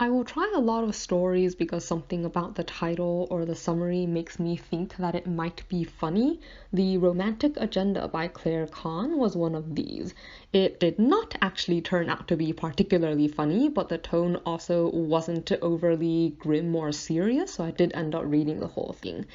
I will try a lot of stories because something about the title or the summary makes me think that it might be funny. The Romantic Agenda by Kann was one of these. It did not actually turn out to be particularly funny, but the tone also wasn't overly grim or serious, so I did end up reading the whole thing.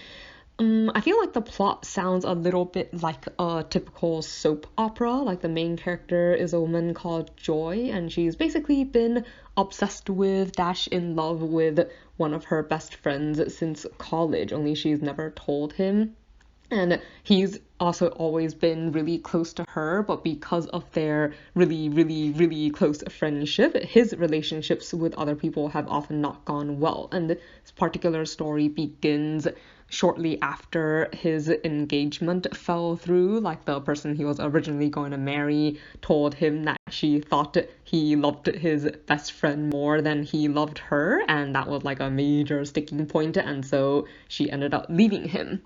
I feel like the plot sounds a little bit like a typical soap opera. Like the main character is a woman called Joy, and she's basically been obsessed with dash in love with one of her best friends since college, only she's never told him. And he's also always been really close to her, but because of their really, really, really close friendship, his relationships with other people have often not gone well. And this particular story begins shortly after his engagement fell through. Like the person he was originally going to marry told him that she thought he loved his best friend more than he loved her, and that was like a major sticking point, and so she ended up leaving him.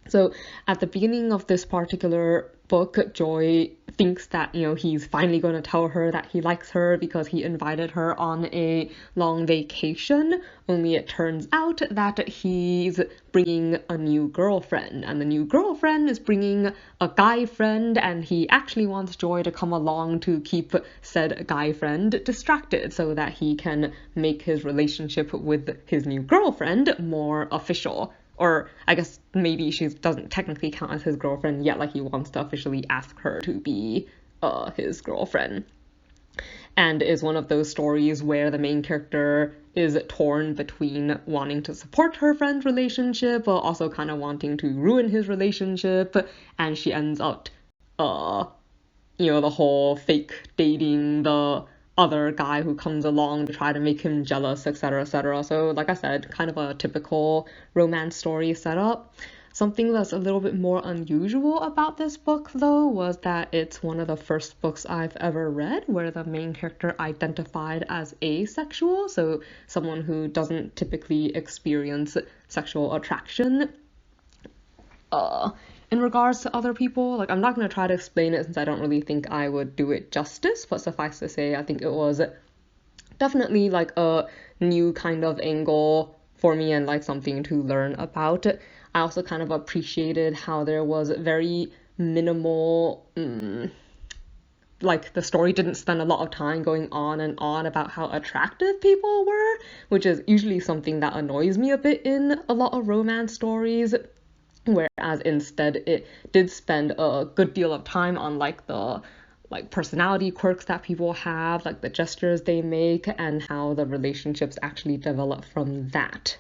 So at the beginning of this particular book, Joy thinks that, he's finally going to tell her that he likes her because he invited her on a long vacation. Only it turns out that he's bringing a new girlfriend, and the new girlfriend is bringing a guy friend, and he actually wants Joy to come along to keep said guy friend distracted so that he can make his relationship with his new girlfriend more official. Or I guess maybe she doesn't technically count as his girlfriend yet, like he wants to officially ask her to be his girlfriend. And is one of those stories where the main character is torn between wanting to support her friend's relationship but also kind of wanting to ruin his relationship, and she ends up the whole fake dating the other guy who comes along to try to make him jealous, etc., etc. So like I said, kind of a typical romance story setup. Something that's a little bit more unusual about this book, though, was that it's one of the first books I've ever read where the main character identified as asexual, so someone who doesn't typically experience sexual attraction in regards to other people. Like, I'm not going to try to explain it since I don't really think I would do it justice, but suffice to say, I think it was definitely like a new kind of angle for me and like something to learn about. I also kind of appreciated how there was very minimal, like the story didn't spend a lot of time going on and on about how attractive people were, which is usually something that annoys me a bit in a lot of romance stories. Whereas instead it did spend a good deal of time on like the personality quirks that people have, like the gestures they make, and how the relationships actually develop from that.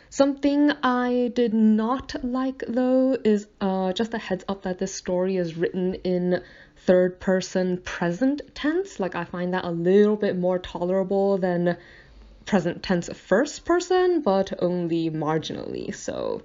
Something I did not like, though, is just a heads up that this story is written in third person present tense. Like, I find that a little bit more tolerable than present tense first person, but only marginally so.